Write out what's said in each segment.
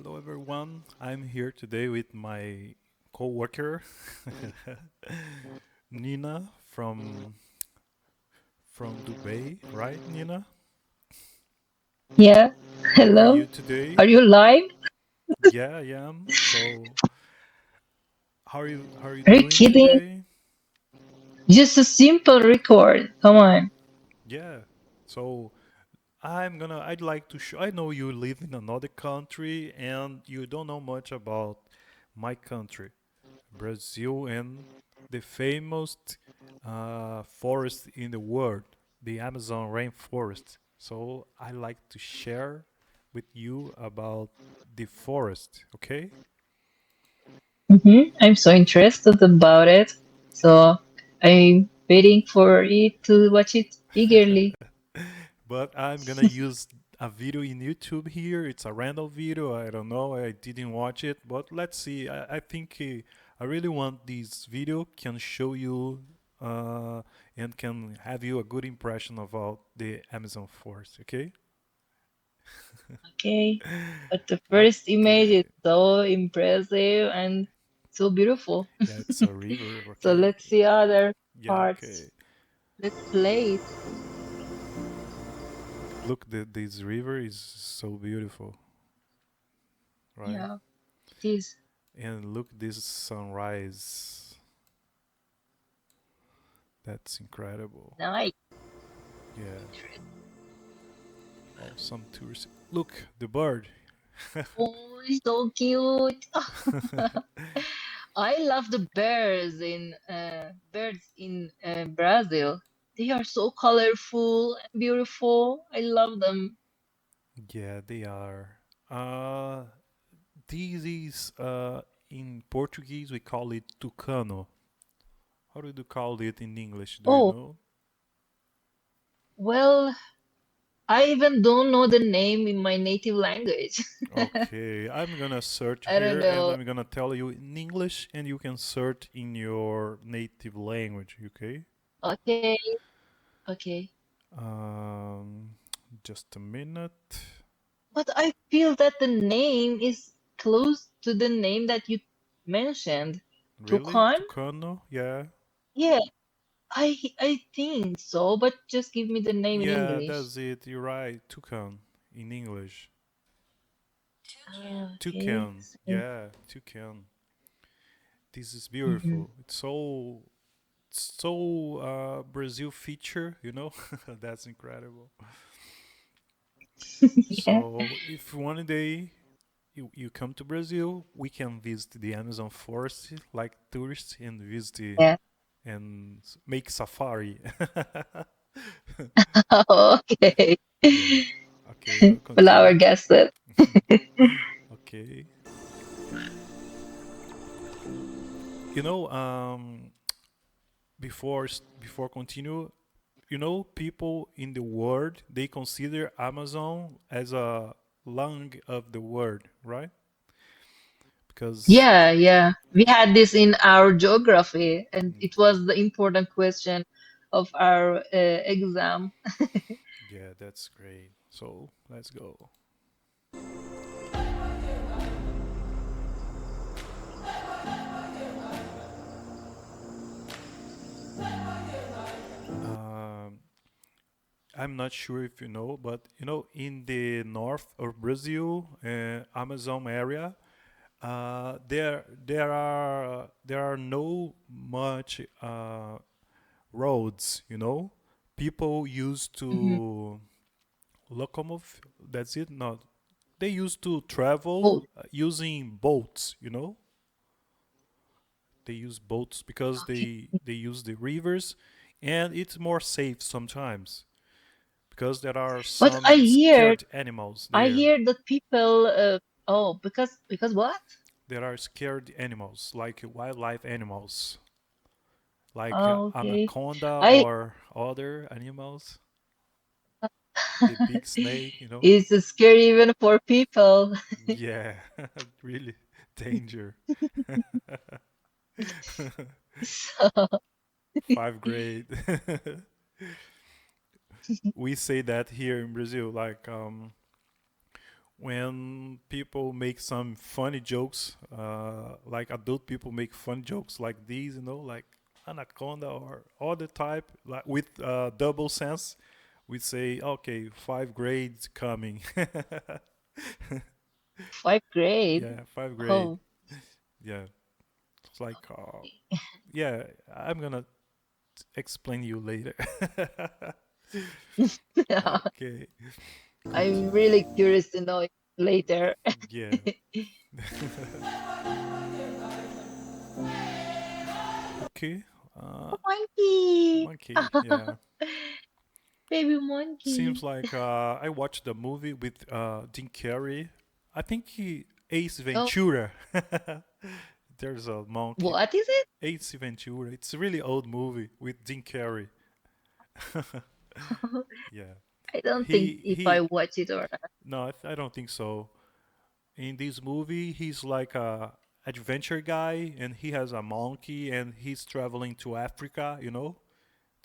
Hello everyone. I'm here today with my co-worker Nina from Dubai, right, Nina? Yeah. How are Hello. you today? Are you live? Yeah, I am. So, how are you Are you doing kidding? today? Just a simple record. Come on. Yeah. So, I'd like to show I know you live in another country and you don't know much about my country, Brazil, and the famous forest in the world, the Amazon rainforest. So I like to share with you about the forest, okay? I'm so interested about it. So I'm waiting for you to watch it eagerly. But I'm gonna use a video in YouTube here. It's a random video. I don't know. I didn't watch it, but let's see. I think I really want this video can show you and can have you a good impression about the Amazon forest. Okay? Okay. But the first image Okay. is so impressive and so beautiful. Yeah, it's a river. So Okay. let's see other Yeah. parts. Okay. Let's play it. Look, this river is so beautiful, right? Yeah, it is. And look this sunrise. That's incredible. Nice. Yeah. Oh, some tourists. Look, the bird. Oh, it's so cute. I love the birds in Brazil. They are so colorful and beautiful. I love them. Yeah, they are. Uh, this is in Portuguese we call it tucano. How do you call it in English? Do you Oh, know? well, I even don't know the name in my native language. Okay, I'm gonna search I don't here and know. I'm gonna tell you in English and you can search in your native language, okay? Okay, okay. Um, just a minute. But I feel that the name is close to the name that you mentioned. Really? Tucan? Tucano? Yeah. Yeah, I think so, but just give me the name in Yeah, English. that's it. You're right. Toucan in English. Ah, okay. Toucan. Yeah, toucan. This is Mhm. beautiful. It's so Brazil feature, you know? That's incredible. Yeah, So if one day you come to Brazil, we can visit the Amazon forest like tourists and visit yeah. and make safari. Okay. Yeah. Okay, we'll Flower continue. guessed it. Okay. You know, before continue, you know, people in the world they consider Amazon as a lung of the world, right? Because Yeah, yeah. We had this in our geography, and it was the important question of our exam. yeah, that's great. So let's go. Um, I'm not sure if you know, but you know, in the north of Brazil, Amazon area, there are no much roads. You know, people used Mhm. to locomotive. That's it. Not they used to Oh, travel using boats. You know, they use boats because okay. they use the rivers, and it's more safe sometimes because there are But I some hear, scared animals I there. hear that people. Oh, because what? There are scared animals like wildlife animals like Oh, okay. anaconda I or other animals. The big snake, you know. It's scary even for people. Yeah, really danger. So, Five grade. We say that here in Brazil, like when people make some funny jokes, like adult people make fun jokes like these, like anaconda or other type, like with double sense, we say, okay, 5 grades coming. 5 grade. Yeah, 5 grade. Oh, Yeah, it's like, yeah, I'm gonna explain you later. Okay. I'm really curious to know it later. Yeah. Okay. Uh, Monkey! monkey. Yeah. Baby Seems monkey. like I watched the movie with Jim Carrey. I think he Ace Oh, Ventura. There's a monkey. what is it? Ace Ventura. It's a really old movie with Jim Carrey. Yeah. I don't think He if I he. watch it or not. No, I don't think so. In this movie, he's like a adventure guy, and he has a monkey, and he's traveling to Africa.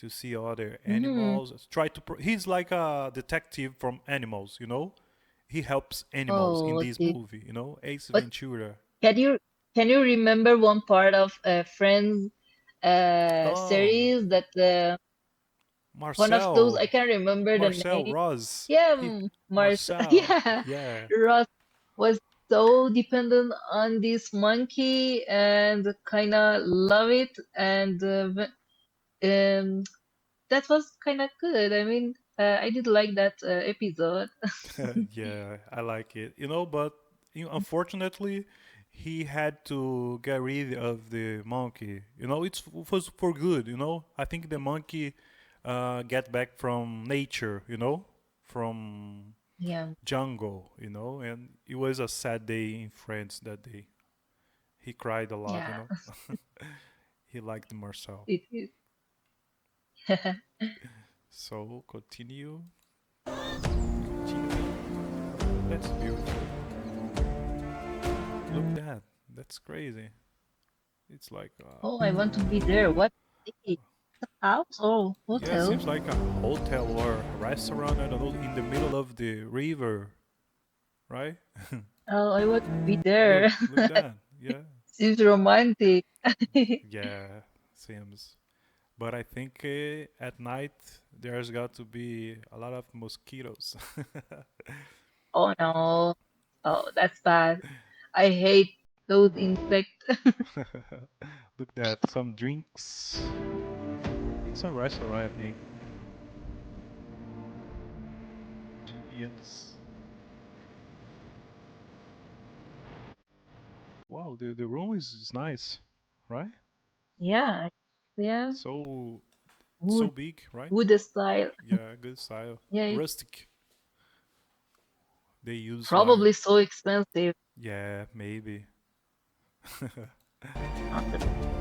To see other Mm. animals. He's like a detective from animals. He helps animals in Oh, this okay. movie. Ace But Ventura. can you can you remember one part of Friends Oh, series that one of those Marcel. I can't remember the Marcel name. Ross. Yeah, He Mars. Marcel. Yeah, Yeah. Ross was so dependent on this monkey and kind of love it, and that was kind of good. I mean, I did like that episode. Yeah, I like it. But unfortunately, he had to get rid of the monkey. It was for good. I think the monkey get back from nature. From Yeah, jungle. And it was a sad day in France that day. He cried a lot. yeah, He liked Marcel. it is. So continue, continue. That's beautiful. Look at that. That's crazy. It's like, Oh, I want to be there. What city? House or yeah, it hotel? seems like a hotel or a restaurant, I don't know, in the middle of the river, right? Oh, I want to be Look, there. look that. Yeah, Seems romantic. yeah, seems. But I think at night there's got to be a lot of mosquitoes. Oh no. Oh, that's bad. I hate those insects. Look at that. Some drinks. It's a restaurant, I think. Yes. Wow, the room is nice, right? Yeah, yeah. So so Wood, big, right? wood style. Yeah, good style. Yeah, it's Rustic. They use like, probably so expensive. yeah, maybe.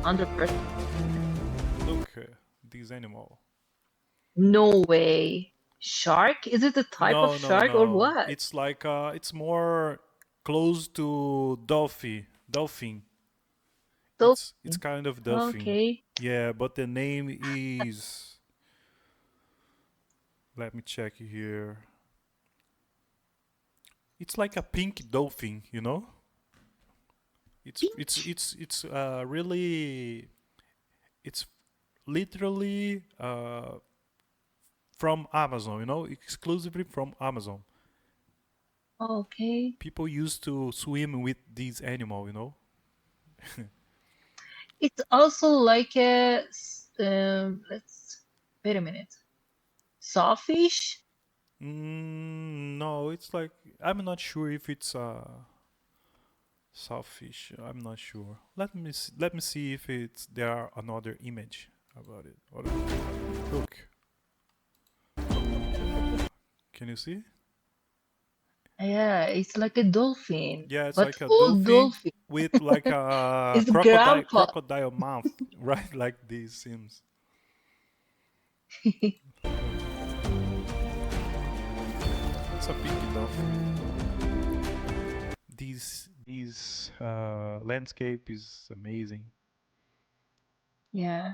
100%. Look, this animal. No way. Shark? Is it a type of No, no, shark or no. what? It's like it's more close to dolphin. Dolphin. It's Dolphin. kind of dolphin. Okay. Yeah, but the name is. Let me check here. It's like a pink dolphin. It's Peach. it's it's really it's literally from Amazon, exclusively from Amazon. Okay. People used to swim with these animal. It's also like let's wait a minute. Sawfish? No, it's like, I'm not sure if it's sawfish. I'm not sure. Let me see if it's there are another image about it. Look, can you see? Yeah, it's like a dolphin, Yeah, it's but like a full dolphin dolphin. with like a It's crocodile grandpa. crocodile mouth, right? Like this seems. It's a big dolphin. These landscape is amazing. Yeah.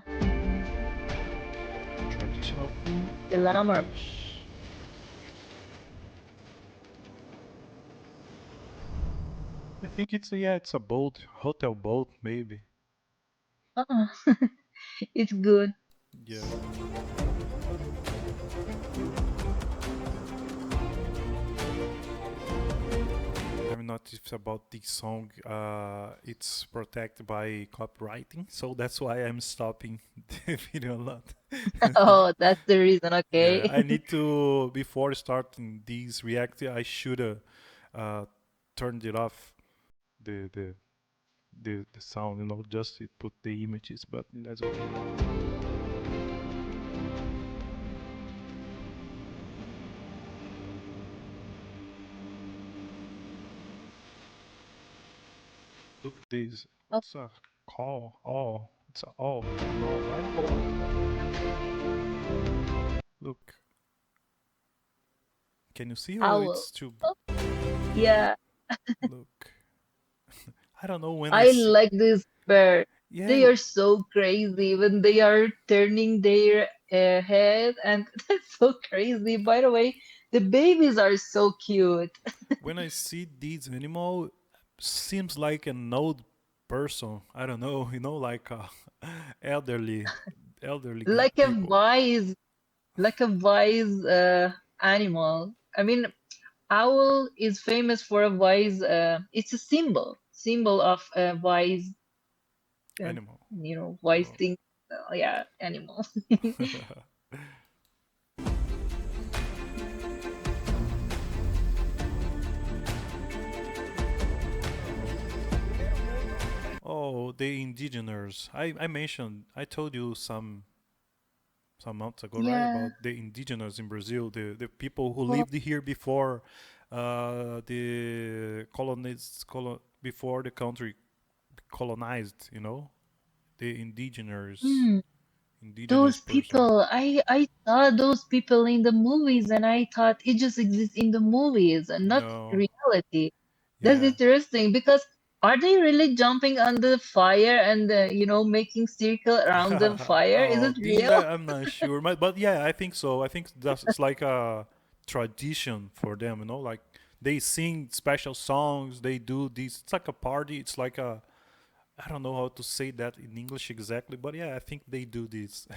Traditional food, The llama. English. I think it's yeah, it's a boat, hotel boat maybe. Oh, it's good. Yeah. I'm not if about this song. It's protected by copywriting, so that's why I'm stopping the video a lot. Oh, that's the reason. Yeah, Okay. I need to before starting these React. I should have uh, turned it off the the the sound, just to put the images. But that's okay. Look this. Oh, It's a call. Oh, it's a oh no. I know. Look, can you see or owl. it's too? Oh, yeah. Look, I don't know when I I see. like this bird. They Yeah, are so crazy when they are turning their head, and that's so crazy. By the way, the babies are so cute. when I see these animal, seems like an old person. I don't know, like elderly, Like a people. wise, like a wise animal. I mean, owl is famous for a wise. It's a symbol of a wise, Animal. wise Oh. thing. Yeah, animal. Oh, the indigenous. I mentioned. I told you some months ago, right, Yeah. about the indigenous in Brazil, the people who Oh, lived here before the before the country colonized. The hmm. indigenous Those person. people, I saw those people in the movies, and I thought it just exists in the movies and not No, reality. That's yeah. interesting because are they really jumping on the fire and making circle around the fire? Is Oh, it these real? I'm not sure, but yeah, I think so. I think that's it's like a tradition for them, like they sing special songs. They do this. It's like a party. It's like a I don't know how to say that in English exactly, but yeah, I think they do this.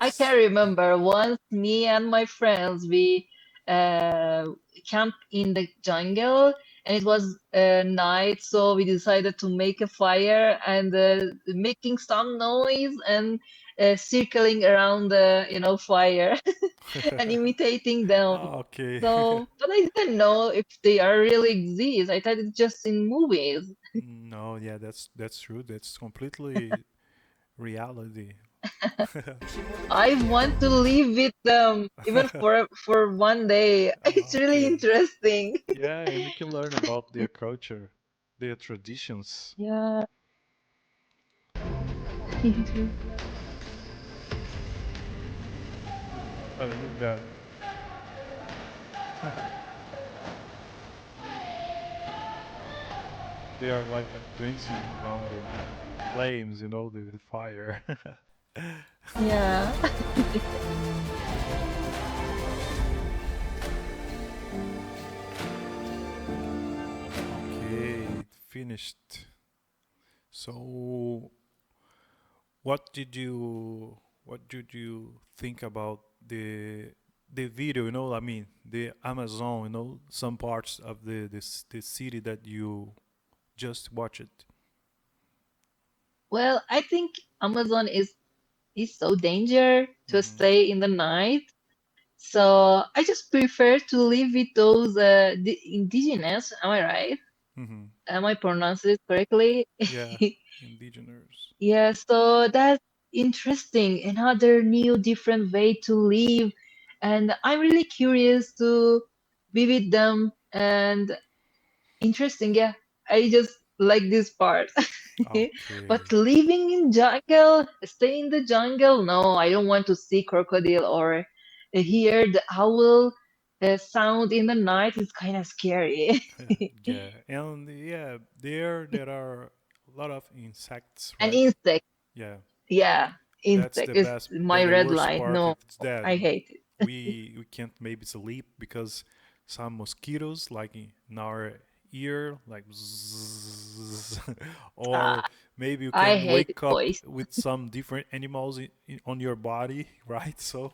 I can Let's. remember once me and my friends we uh, camped in the jungle, and it was night, so we decided to make a fire and making some noise and circling around the fire and imitating them. Okay. So, but I didn't know if they are really exist. I thought it's just in movies. No, yeah, that's true. That's completely reality. I want to live with them even for one day. It's really Okay. interesting. Yeah, and you can learn about their culture, their traditions. Yeah. Oh, yeah. They are like dancing around the flames, the fire. Yeah. Okay, finished. So, what did you what did you think about the video? I mean, the Amazon. Some parts of the city that you just watched. Well, I think Amazon is so danger to Mm-hmm. stay in the night. So I just prefer to live with those the indigenous. Am I right? Mm-hmm. Am I pronouncing it correctly? Yeah, indigenous. Yeah, so that's interesting. Another new, different way to live. And I'm really curious to be with them. And interesting, yeah. I just like this part. Okay. But living in jungle, stay in the jungle, no, I don't want to see crocodile or hear the owl sound in the night. It's kind of scary. Yeah, and yeah, there are a lot of insects, An right? insect, Yeah, yeah, that's insect the is best. my That the red worst light. part No, is that I hate it. we can't maybe sleep because some mosquitoes like in our ear, like bzzz, or Ah, maybe you I can hate wake up voice. with some different animals on your body, right? So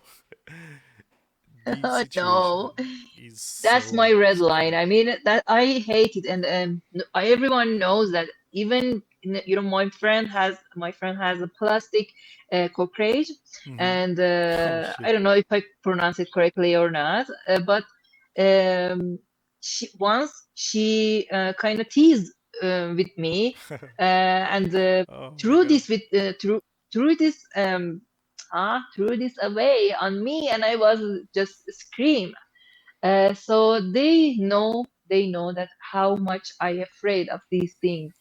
this situation No, is that's my so red line. scary. I mean, that I hate it, and everyone knows that. Even my friend has a plastic cockroach, Hmm. and Oh shit. I don't know if I pronounce it correctly or not, but um, she kind of teased with me, and Oh my threw god. this with threw this threw this away on me, and I was just scream. So they know that how much I afraid of these things.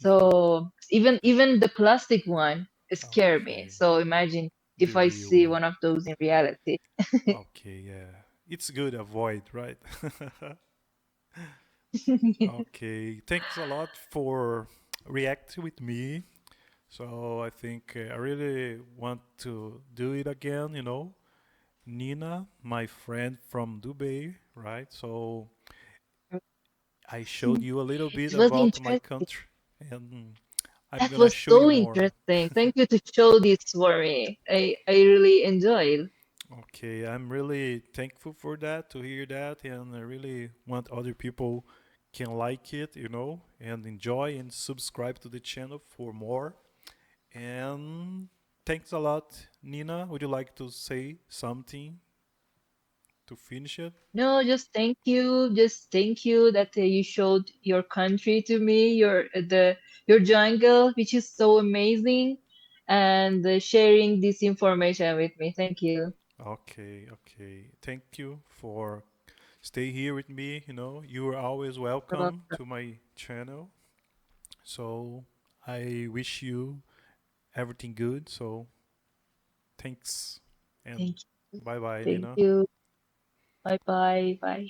So even the plastic one scare me. Okay, So imagine the if I real see one. one of those in reality. Okay, yeah. It's good avoid, right? Okay, thanks a lot for react with me. So I think I really want to do it again, you know. Nina, my friend from Dubai, right? So I showed you a little bit It was about my interesting. country and I'm That gonna was show you so more. interesting. Thank you to show this for me. I really enjoyed. Okay, I'm really thankful for that, to hear that, and I really want other people can like it, you know, and enjoy and subscribe to the channel for more. And thanks a lot, Nina. Would you like to say something to finish it? No, just thank you. Just thank you that you showed your country to me, your jungle, which is so amazing, and sharing this information with me. Thank you. Okay, okay. Thank you for stay here with me, you know. You are always You're welcome welcome. to my channel. So I wish you everything good. So thanks and Thank you. bye bye, Thank Nina. you. Bye bye. Bye.